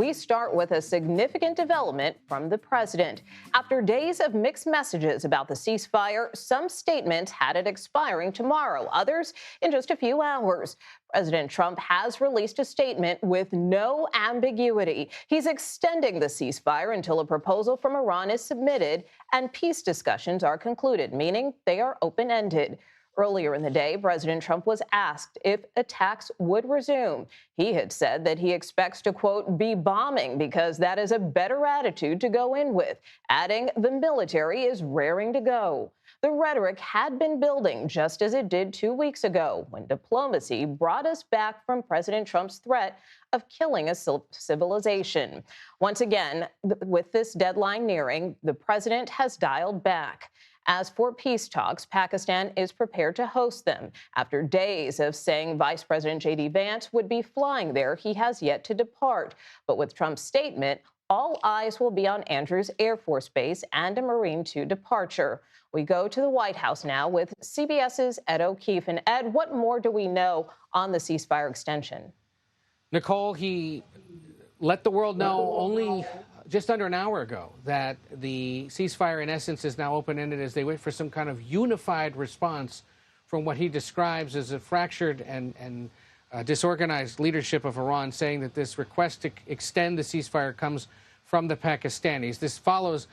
we start with a significant development from the president. After days of mixed messages about the ceasefire, some statements had it expiring tomorrow, others in just a few hours. President Trump has released a statement with no ambiguity. He's extending the ceasefire until a proposal from Iran is submitted and peace discussions are concluded, meaning they are open-ended. Earlier in the day, President Trump was asked if attacks would resume. He had said that he expects to, quote, be bombing because that is a better attitude to go in with, adding the military is raring to go. The rhetoric had been building just as it did 2 weeks ago when diplomacy brought us back from President Trump's threat of killing a civilization. Once again, with this deadline nearing, the president has dialed back. As for peace talks, Pakistan is prepared to host them. After days of saying Vice President J.D. Vance would be flying there, he has yet to depart. But with Trump's statement, all eyes will be on Andrews Air Force Base and a Marine II departure. We go to the White House now with CBS's Ed O'Keefe. And Ed, what more do we know on the ceasefire extension? Nicole, he let the world know only just under an hour ago that the ceasefire, in essence, is now open-ended as they wait for some kind of unified response from what he describes as a fractured and disorganized leadership of Iran, saying that this request to extend the ceasefire comes from the Pakistanis. This follows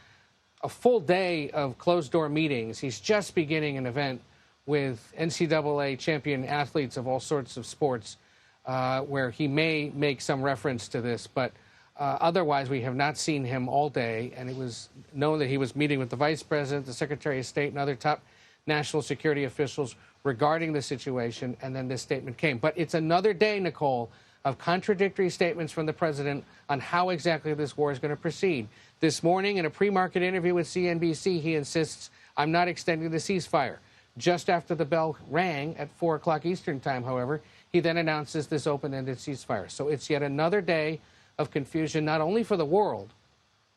a full day of closed-door meetings. He's just beginning an event with NCAA champion athletes of all sorts of sports, where he may make some reference to this, but otherwise, we have not seen him all day, and it was known that he was meeting with the vice president, the secretary of state, and other top national security officials regarding the situation, and then this statement came. But it's another day, Nicole, of contradictory statements from the president on how exactly this war is going to proceed. This morning, in a pre-market interview with CNBC, he insists, I'm not extending the ceasefire. Just after the bell rang at 4 o'clock Eastern time, however, he then announces this open-ended ceasefire. So it's yet another day of confusion, not only for the world,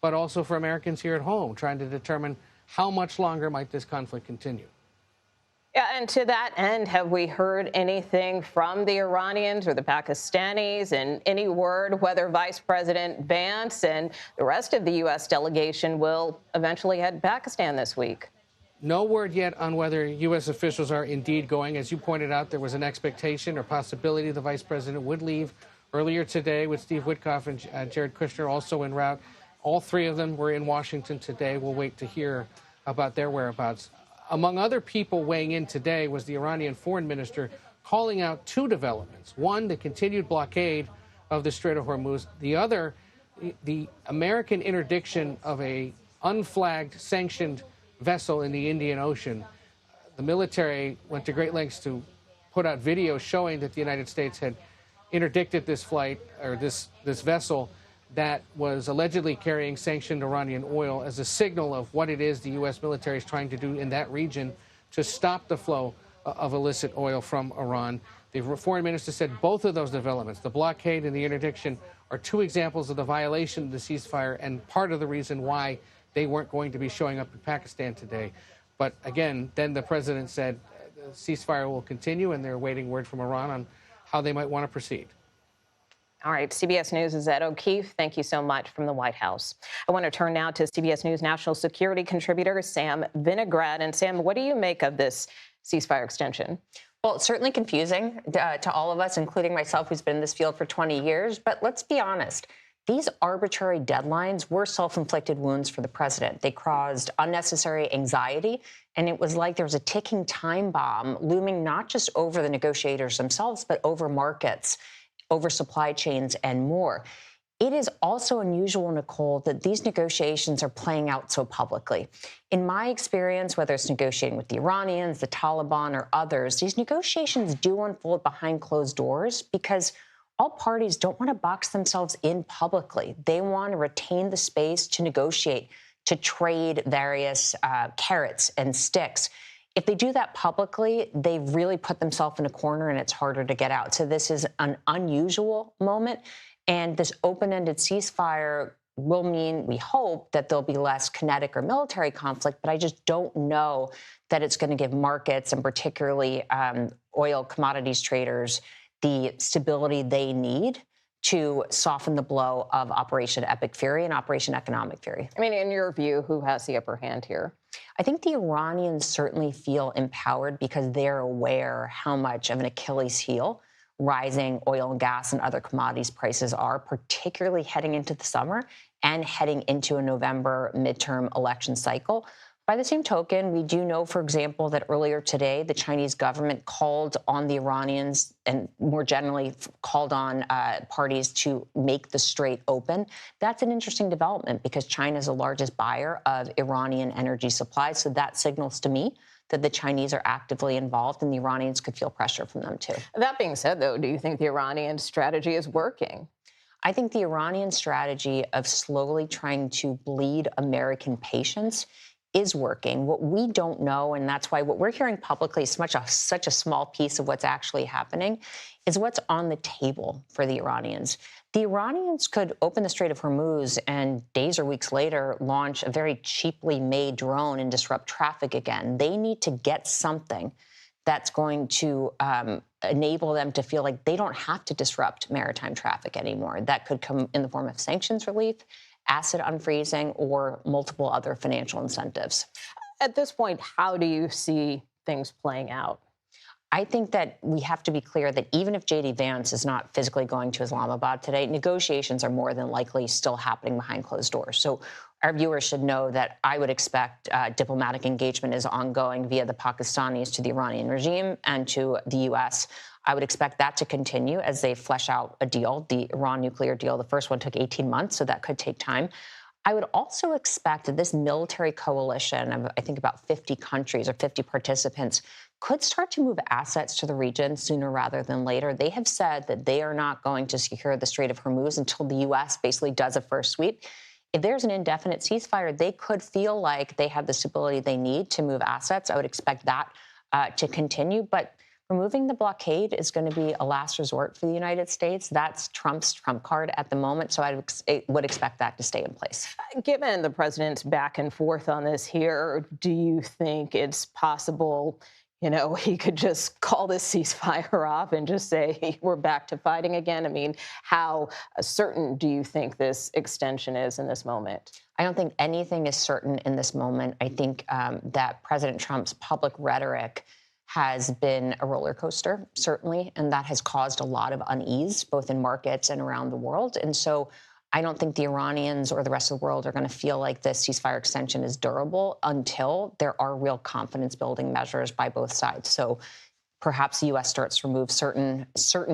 but also for Americans here at home, trying to determine how much longer might this conflict continue. Yeah, and to that end, have we heard anything from the Iranians or the Pakistanis, and any word whether Vice President Vance and the rest of the U.S. delegation will eventually head to Pakistan this week? No word yet on whether U.S. officials are indeed going. As you pointed out, there was an expectation or possibility the vice president would leave earlier today with Steve Witkoff and Jared Kushner also en route. All three of them were in Washington today. We'll wait to hear about their whereabouts. Among other people weighing in today was the Iranian foreign minister, calling out two developments. One, the continued blockade of the Strait of Hormuz. The other, the American interdiction of a unflagged, sanctioned vessel in the Indian Ocean. The military went to great lengths to put out video showing that the United States had interdicted this flight, or this vessel that was allegedly carrying sanctioned Iranian oil, as a signal of what it is the U.S. military is trying to do in that region to stop the flow of illicit oil from Iran. The foreign minister said both of those developments, the blockade and the interdiction, are two examples of the violation of the ceasefire and part of the reason why they weren't going to be showing up in Pakistan today. But again, then the president said the ceasefire will continue, and they're awaiting word from Iran on how they might want to proceed. All right, CBS News' Ed O'Keefe, thank you so much from the White House. I want to turn now to CBS News national security contributor Sam Vinograd. And Sam, what do you make of this ceasefire extension? Well, it's certainly confusing to all of us, including myself, who's been in this field for 20 years. But let's be honest. These arbitrary deadlines were self-inflicted wounds for the president. They caused unnecessary anxiety, and it was like there was a ticking time bomb looming not just over the negotiators themselves, but over markets, over supply chains, and more. It is also unusual, Nicole, that these negotiations are playing out so publicly. In my experience, whether it's negotiating with the Iranians, the Taliban, or others, these negotiations do unfold behind closed doors because all parties don't want to box themselves in publicly. They want to retain the space to negotiate, to trade various carrots and sticks. If they do that publicly, they really put themselves in a corner and it's harder to get out. So this is an unusual moment. And this open-ended ceasefire will mean, we hope, that there'll be less kinetic or military conflict. But I just don't know that it's going to give markets, and particularly oil commodities traders, the stability they need to soften the blow of Operation Epic Fury and Operation Economic Fury. I mean, in your view, who has the upper hand here? I think the Iranians certainly feel empowered because they're aware how much of an Achilles heel rising oil and gas and other commodities prices are, particularly heading into the summer and heading into a November midterm election cycle. By the same token, we do know, for example, that earlier today, the Chinese government called on the Iranians and more generally called on parties to make the strait open. That's an interesting development because China is the largest buyer of Iranian energy supplies. So that signals to me that the Chinese are actively involved and the Iranians could feel pressure from them too. That being said, though, do you think the Iranian strategy is working? I think the Iranian strategy of slowly trying to bleed American patience is working. What we don't know, and that's why what we're hearing publicly is such a small piece of what's actually happening, is what's on the table for the Iranians. The Iranians could open the Strait of Hormuz and days or weeks later launch a very cheaply made drone and disrupt traffic again. They need to get something that's going to enable them to feel like they don't have to disrupt maritime traffic anymore. That could come in the form of sanctions relief, asset unfreezing, or multiple other financial incentives. At this point, how do you see things playing out? I think that we have to be clear that even if J.D. Vance is not physically going to Islamabad today, negotiations are more than likely still happening behind closed doors. So our viewers should know that I would expect diplomatic engagement is ongoing via the Pakistanis to the Iranian regime and to the U.S. I would expect that to continue as they flesh out a deal, the Iran nuclear deal. The first one took 18 months, so that could take time. I would also expect that this military coalition of, I think, about 50 countries or 50 participants could start to move assets to the region sooner rather than later. They have said that they are not going to secure the Strait of Hormuz until the U.S. basically does a first sweep. If there's an indefinite ceasefire, they could feel like they have the stability they need to move assets. I would expect that to continue. But removing the blockade is going to be a last resort for the United States. That's Trump's trump card at the moment, so I would expect that to stay in place. Given the president's back and forth on this here, do you think it's possible, he could just call this ceasefire off and just say, we're back to fighting again? I mean, how certain do you think this extension is in this moment? I don't think anything is certain in this moment. I think that President Trump's public rhetoric has been a roller coaster, certainly, and that has caused a lot of unease, both in markets and around the world. And so I don't think the Iranians or the rest of the world are going to feel like this ceasefire extension is durable until there are real confidence-building measures by both sides. So perhaps the U.S. starts to remove certain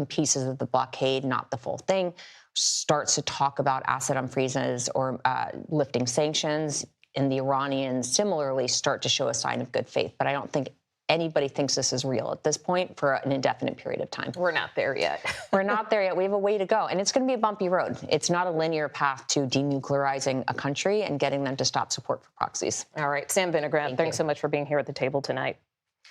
pieces of the blockade, not the full thing, starts to talk about asset unfreezes or lifting sanctions, and the Iranians similarly start to show a sign of good faith. But I don't think anybody thinks this is real at this point for an indefinite period of time. We're not there yet. We're not there yet. We have a way to go. And it's going to be a bumpy road. It's not a linear path to denuclearizing a country and getting them to stop support for proxies. All right. Sam Vinograd, thanks so much for being here at the table tonight.